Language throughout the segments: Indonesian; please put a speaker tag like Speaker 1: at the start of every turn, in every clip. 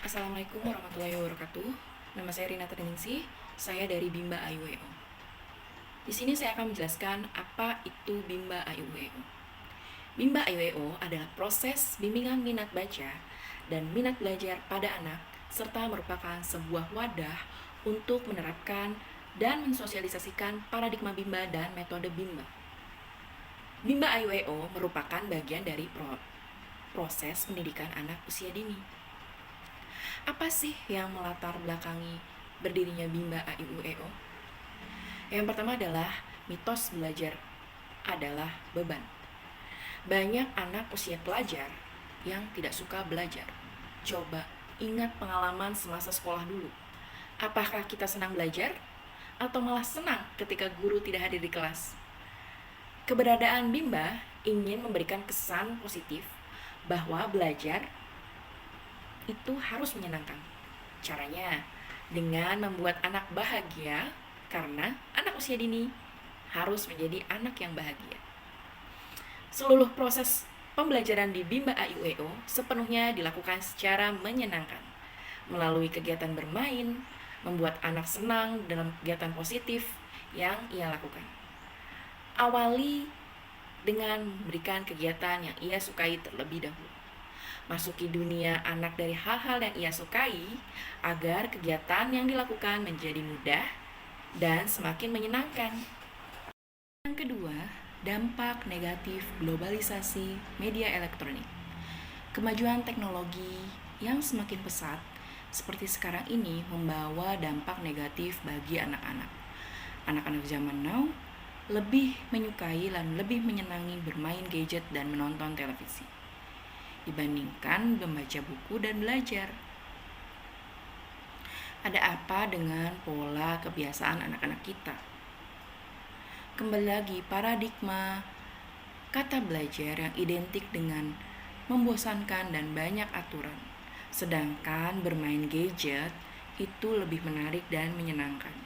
Speaker 1: Assalamualaikum warahmatullahi wabarakatuh. Nama saya Rina Triningsih, saya dari Bimba AIUEO. Di sini saya akan menjelaskan apa itu Bimba AIUEO. Bimba AIUEO adalah proses bimbingan minat baca dan minat belajar pada anak, serta merupakan sebuah wadah untuk menerapkan dan mensosialisasikan paradigma Bimba dan metode Bimba. Bimba AIUEO merupakan bagian dari proses pendidikan anak usia dini. Apa sih yang melatar belakangi berdirinya Bimba AIUEO? Yang pertama adalah mitos belajar adalah beban. Banyak anak usia pelajar yang tidak suka belajar. Coba ingat pengalaman semasa sekolah dulu. Apakah kita senang belajar? Atau malah senang ketika guru tidak hadir di kelas? Keberadaan Bimba ingin memberikan kesan positif bahwa belajar itu harus menyenangkan. Caranya dengan membuat anak bahagia, karena anak usia dini harus menjadi anak yang bahagia. Seluruh proses pembelajaran di Bimba AIUEO sepenuhnya dilakukan secara menyenangkan, melalui kegiatan bermain, membuat anak senang dalam kegiatan positif yang ia lakukan. Awali dengan memberikan kegiatan yang ia sukai terlebih dahulu. Masuki dunia anak dari hal-hal yang ia sukai agar kegiatan yang dilakukan menjadi mudah dan semakin menyenangkan. Yang kedua, dampak negatif globalisasi media elektronik. Kemajuan teknologi yang semakin pesat seperti sekarang ini membawa dampak negatif bagi anak-anak. Anak-anak zaman now lebih menyukai dan lebih menyenangi bermain gadget dan menonton televisi dibandingkan membaca buku dan belajar. Ada apa dengan pola kebiasaan anak-anak kita? Kembali lagi, paradigma kata belajar yang identik dengan membosankan dan banyak aturan. Sedangkan bermain gadget itu lebih menarik dan menyenangkan.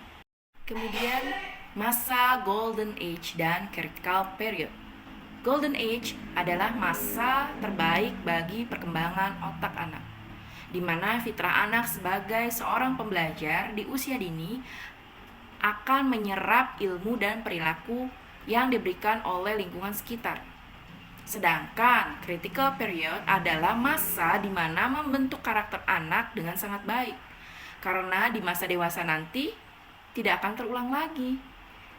Speaker 1: Kemudian, masa Golden Age dan Critical Period. Golden Age adalah masa terbaik bagi perkembangan otak anak, di mana fitrah anak sebagai seorang pembelajar di usia dini akan menyerap ilmu dan perilaku yang diberikan oleh lingkungan sekitar. Sedangkan critical period adalah masa di mana membentuk karakter anak dengan sangat baik, karena di masa dewasa nanti tidak akan terulang lagi.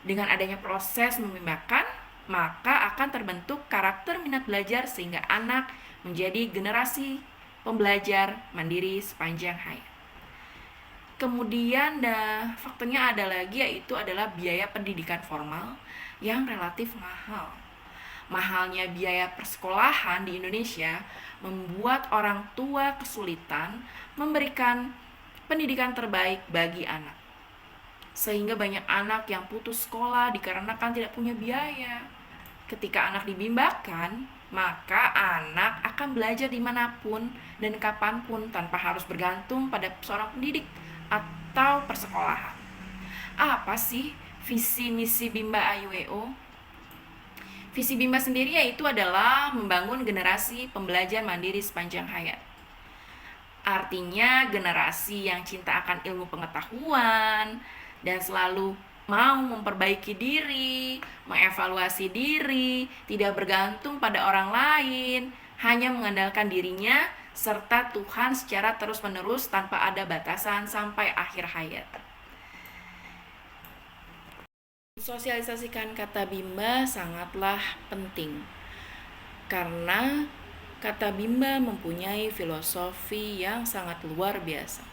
Speaker 1: Dengan adanya proses membimbangkan, maka akan terbentuk karakter minat belajar sehingga anak menjadi generasi pembelajar mandiri sepanjang hayat. Kemudian faktornya ada lagi, yaitu adalah biaya pendidikan formal yang relatif mahal. Mahalnya biaya persekolahan di Indonesia membuat orang tua kesulitan memberikan pendidikan terbaik bagi anak. Sehingga banyak anak yang putus sekolah dikarenakan tidak punya biaya. Ketika anak dibimbakan, maka anak akan belajar dimanapun dan kapanpun tanpa harus bergantung pada seorang pendidik atau persekolahan. Apa sih visi misi Bimba AIUEO? Visi Bimba sendiri yaitu adalah membangun generasi pembelajar mandiri sepanjang hayat. Artinya generasi yang cinta akan ilmu pengetahuan dan selalu mau memperbaiki diri, mengevaluasi diri, tidak bergantung pada orang lain, hanya mengandalkan dirinya serta Tuhan secara terus-menerus tanpa ada batasan sampai akhir hayat. Sosialisasikan kata Bimba sangatlah penting, karena kata Bimba mempunyai filosofi yang sangat luar biasa.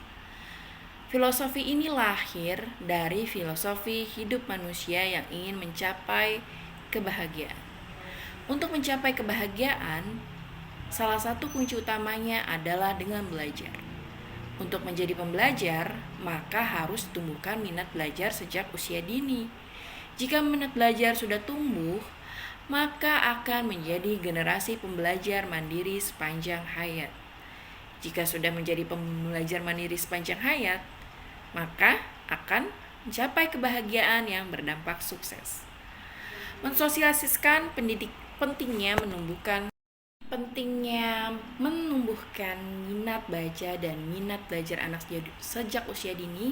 Speaker 1: Filosofi ini lahir dari filosofi hidup manusia yang ingin mencapai kebahagiaan. Untuk mencapai kebahagiaan, salah satu kunci utamanya adalah dengan belajar. Untuk menjadi pembelajar, maka harus tumbuhkan minat belajar sejak usia dini. Jika minat belajar sudah tumbuh, maka akan menjadi generasi pembelajar mandiri sepanjang hayat. Jika sudah menjadi pembelajar mandiri sepanjang hayat, maka akan mencapai kebahagiaan yang berdampak sukses. Mensosialisasikan pentingnya menumbuhkan Pentingnya menumbuhkan minat baca dan minat belajar anak sejak usia dini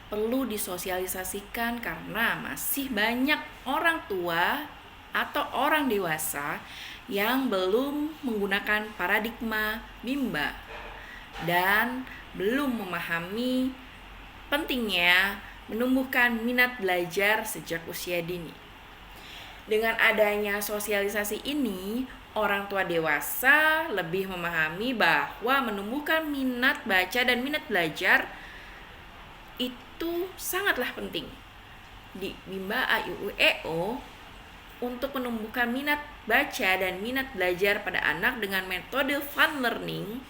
Speaker 1: perlu disosialisasikan karena masih banyak orang tua atau orang dewasa yang belum menggunakan paradigma Bimba dan belum memahami pentingnya menumbuhkan minat belajar sejak usia dini. Dengan adanya sosialisasi ini, orang tua dewasa lebih memahami bahwa menumbuhkan minat baca dan minat belajar itu sangatlah penting. Di Bimba AIUEO, untuk menumbuhkan minat baca dan minat belajar pada anak dengan metode fun learning,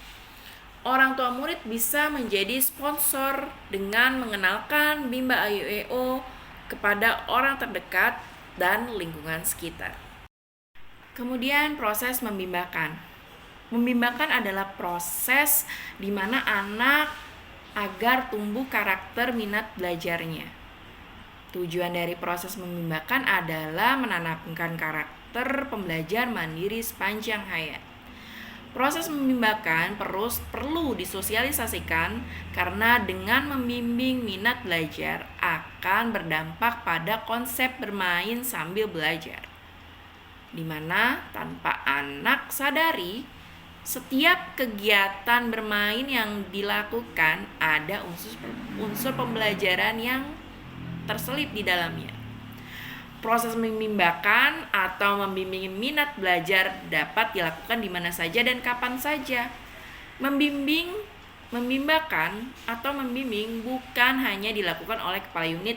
Speaker 1: orang tua murid bisa menjadi sponsor dengan mengenalkan Bimba AIUEO kepada orang terdekat dan lingkungan sekitar. Kemudian proses membimbakan. Membimbakan adalah proses di mana anak agar tumbuh karakter minat belajarnya. Tujuan dari proses membimbakan adalah menanamkan karakter pembelajar mandiri sepanjang hayat. Proses membimbakan perlu disosialisasikan karena dengan membimbing minat belajar akan berdampak pada konsep bermain sambil belajar, di mana tanpa anak sadari, setiap kegiatan bermain yang dilakukan ada unsur pembelajaran yang terselip di dalamnya. Proses membimbakan atau membimbing minat belajar dapat dilakukan di mana saja dan kapan saja. Membimbakan atau membimbing bukan hanya dilakukan oleh kepala unit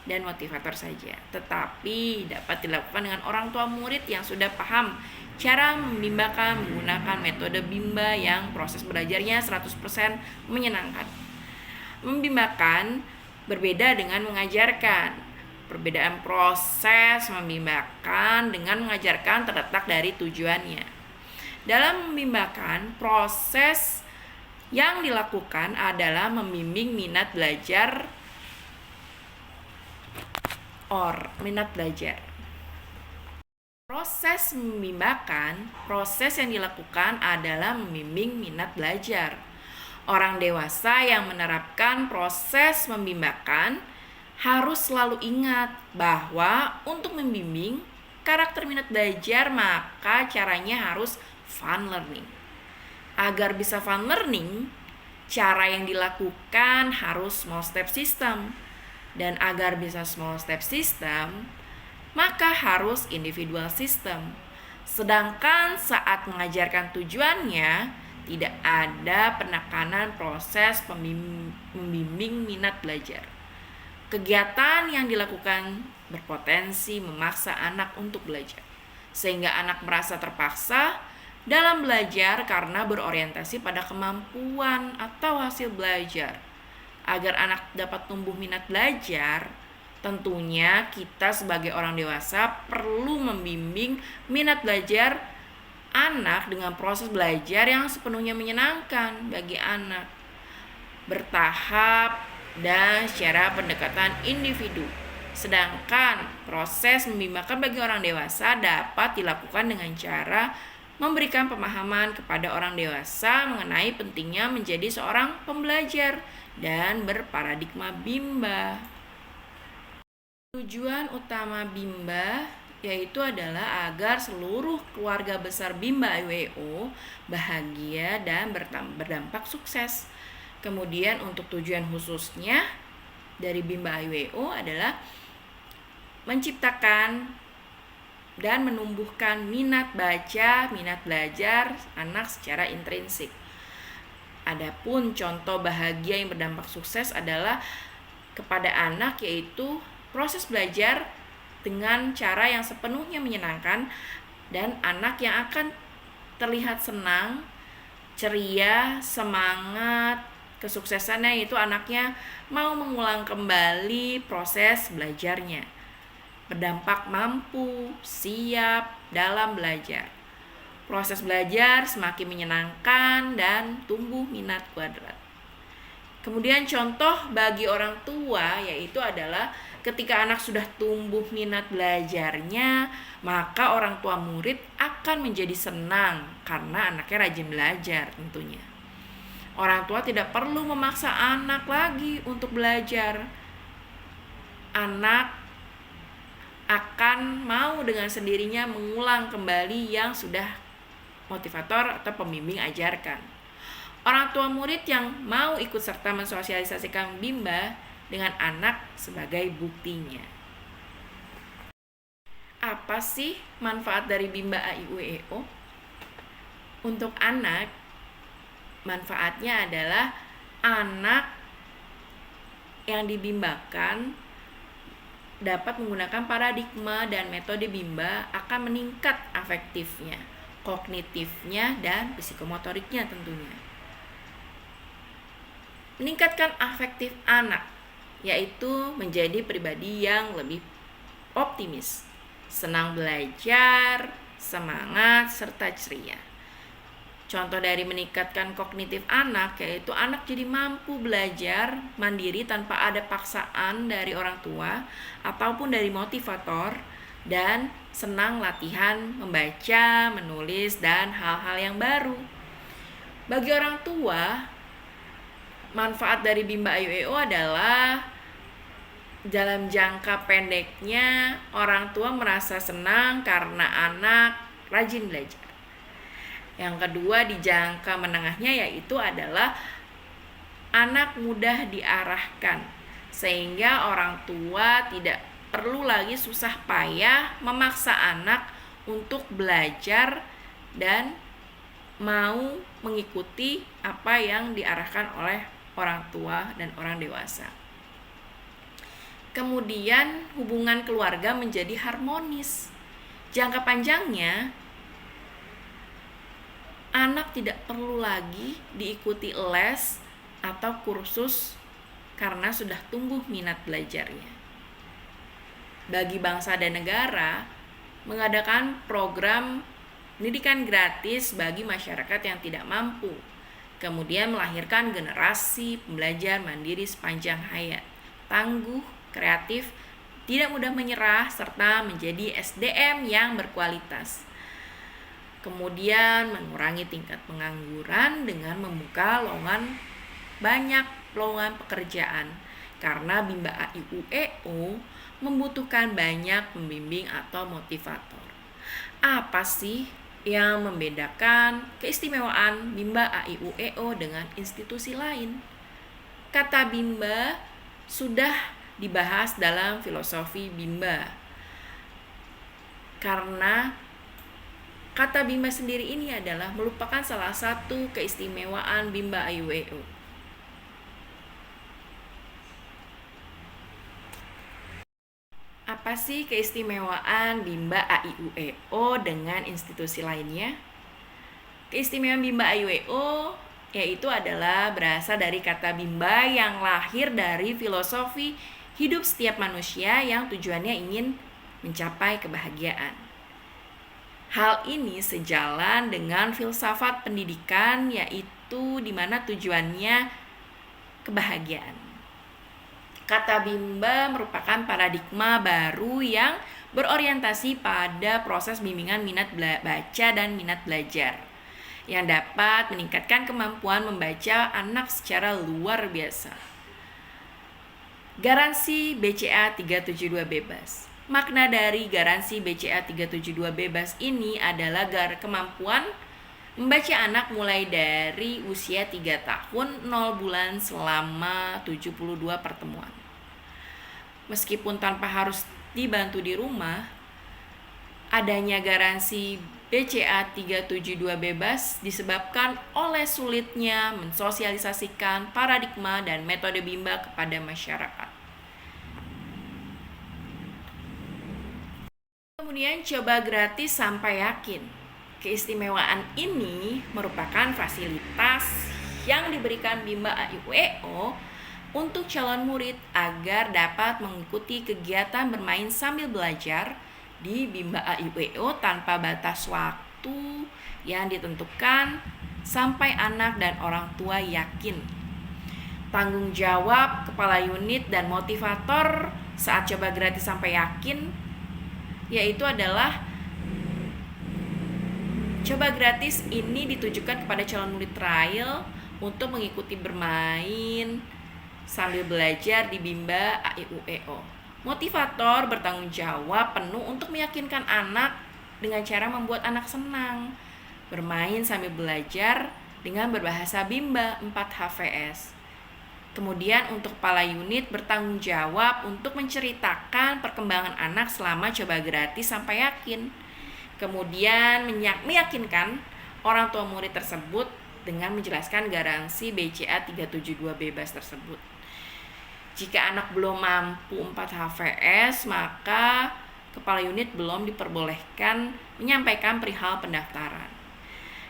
Speaker 1: dan motivator saja, tetapi dapat dilakukan dengan orang tua murid yang sudah paham cara membimbakan menggunakan metode Bimba yang proses belajarnya 100% menyenangkan. Membimbakan berbeda dengan mengajarkan. Perbedaan proses membimbakan dengan mengajarkan terletak dari tujuannya. Dalam membimbakan, proses yang dilakukan adalah membimbing minat belajar minat belajar. Proses membimbakan, proses yang dilakukan adalah membimbing minat belajar. Orang dewasa yang menerapkan proses membimbakan harus selalu ingat bahwa untuk membimbing karakter minat belajar maka caranya harus fun learning. Agar bisa fun learning, cara yang dilakukan harus small step system. Dan agar bisa small step system, maka harus individual system. Sedangkan saat mengajarkan tujuannya, tidak ada penekanan proses membimbing minat belajar. Kegiatan yang dilakukan berpotensi memaksa anak untuk belajar, sehingga anak merasa terpaksa dalam belajar karena berorientasi pada kemampuan atau hasil belajar. Agar anak dapat tumbuh minat belajar, tentunya kita sebagai orang dewasa perlu membimbing minat belajar anak dengan proses belajar yang sepenuhnya menyenangkan bagi anak, bertahap dan secara pendekatan individu. Sedangkan proses membimbakan bagi orang dewasa dapat dilakukan dengan cara memberikan pemahaman kepada orang dewasa mengenai pentingnya menjadi seorang pembelajar dan berparadigma Bimba. Tujuan utama Bimba yaitu adalah agar seluruh keluarga besar Bimba AIUEO bahagia dan berdampak sukses. Kemudian untuk tujuan khususnya dari Bimba AIUEO adalah menciptakan dan menumbuhkan minat baca, minat belajar anak secara intrinsik. Adapun contoh bahagia yang berdampak sukses adalah kepada anak yaitu proses belajar dengan cara yang sepenuhnya menyenangkan dan anak yang akan terlihat senang, ceria, semangat. Kesuksesannya yaitu anaknya mau mengulang kembali proses belajarnya, berdampak mampu, siap dalam belajar. Proses belajar semakin menyenangkan dan tumbuh minat kuadrat. Kemudian contoh bagi orang tua yaitu adalah ketika anak sudah tumbuh minat belajarnya, maka orang tua murid akan menjadi senang karena anaknya rajin belajar tentunya. Orang tua tidak perlu memaksa anak lagi untuk belajar. Anak akan mau dengan sendirinya mengulang kembali yang sudah motivator atau pembimbing ajarkan. Orang tua murid yang mau ikut serta mensosialisasikan Bimba dengan anak sebagai buktinya. Apa sih manfaat dari Bimba AIUEO? Untuk anak, manfaatnya adalah anak yang dibimbakan dapat menggunakan paradigma dan metode Bimba akan meningkat afektifnya, kognitifnya, dan psikomotoriknya tentunya. Meningkatkan afektif anak, yaitu menjadi pribadi yang lebih optimis, senang belajar, semangat, serta ceria. Contoh dari meningkatkan kognitif anak yaitu anak jadi mampu belajar mandiri tanpa ada paksaan dari orang tua ataupun dari motivator, dan senang latihan membaca, menulis, dan hal-hal yang baru. Bagi orang tua, manfaat dari Bimba AIUEO adalah dalam jangka pendeknya orang tua merasa senang karena anak rajin belajar. Yang kedua, di jangka menengahnya yaitu adalah anak mudah diarahkan sehingga orang tua tidak perlu lagi susah payah memaksa anak untuk belajar dan mau mengikuti apa yang diarahkan oleh orang tua dan orang dewasa. Kemudian hubungan keluarga menjadi harmonis. Jangka panjangnya, anak tidak perlu lagi diikuti les atau kursus karena sudah tumbuh minat belajarnya. Bagi bangsa dan negara, mengadakan program pendidikan gratis bagi masyarakat yang tidak mampu, kemudian melahirkan generasi pembelajar mandiri sepanjang hayat, tangguh, kreatif, tidak mudah menyerah, serta menjadi SDM yang berkualitas. Kemudian mengurangi tingkat pengangguran dengan membuka banyak lowongan pekerjaan, karena Bimba AIUEO membutuhkan banyak pembimbing atau motivator. Apa sih yang membedakan keistimewaan Bimba AIUEO dengan institusi lain? Kata Bimba sudah dibahas dalam filosofi Bimba, karena kata Bimba sendiri ini adalah merupakan salah satu keistimewaan Bimba AIUEO. Apa sih keistimewaan Bimba AIUEO dengan institusi lainnya? Keistimewaan Bimba AIUEO yaitu adalah berasal dari kata Bimba yang lahir dari filosofi hidup setiap manusia yang tujuannya ingin mencapai kebahagiaan. Hal ini sejalan dengan filsafat pendidikan yaitu di mana tujuannya kebahagiaan. Kata Bimba merupakan paradigma baru yang berorientasi pada proses bimbingan minat baca dan minat belajar yang dapat meningkatkan kemampuan membaca anak secara luar biasa. Garansi BCA 372 bebas. Makna dari garansi BCA 372 bebas ini adalah kemampuan membaca anak mulai dari usia 3 tahun 0 bulan selama 72 pertemuan. Meskipun tanpa harus dibantu di rumah, adanya garansi BCA 372 bebas disebabkan oleh sulitnya mensosialisasikan paradigma dan metode Bimba kepada masyarakat. Kemudian coba gratis sampai yakin. Keistimewaan ini merupakan fasilitas yang diberikan Bimba AIUEO untuk calon murid agar dapat mengikuti kegiatan bermain sambil belajar di Bimba AIUEO tanpa batas waktu yang ditentukan sampai anak dan orang tua yakin. tanggung jawab kepala unit dan motivator saat coba gratis sampai yakin, yaitu adalah coba gratis ini ditujukan kepada calon murid trial untuk mengikuti bermain sambil belajar di Bimba AIUEO. Motivator bertanggung jawab penuh untuk meyakinkan anak dengan cara membuat anak senang bermain sambil belajar dengan berbahasa Bimba 4 HVS. Kemudian untuk kepala unit bertanggung jawab untuk menceritakan perkembangan anak selama coba gratis sampai yakin. Kemudian meyakinkan orang tua murid tersebut dengan menjelaskan garansi BCA 372 bebas tersebut. Jika anak belum mampu 4 HVS, maka kepala unit belum diperbolehkan menyampaikan perihal pendaftaran.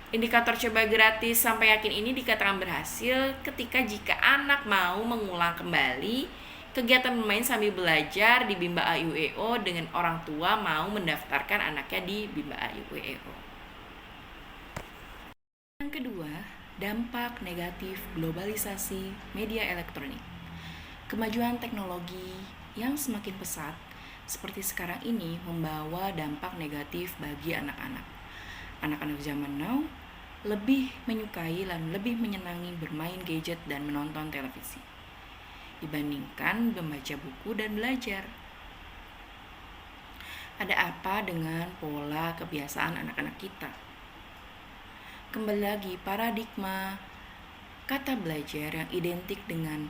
Speaker 1: Indikator coba gratis sampai yakin ini dikatakan berhasil jika anak mau mengulang kembali kegiatan bermain sambil belajar di Bimba AIUEO dengan orang tua mau mendaftarkan anaknya di Bimba AIUEO. Yang kedua, dampak negatif globalisasi media elektronik. Kemajuan teknologi yang semakin pesat seperti sekarang ini membawa dampak negatif bagi anak-anak. Anak-anak zaman now lebih menyukai dan lebih menyenangi bermain gadget dan menonton televisi dibandingkan membaca buku dan belajar. Ada apa dengan pola kebiasaan anak-anak kita? Kembali lagi, paradigma kata belajar yang identik dengan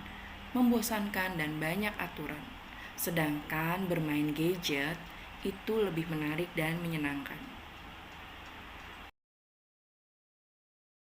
Speaker 1: membosankan dan banyak aturan, sedangkan bermain gadget itu lebih menarik dan menyenangkan.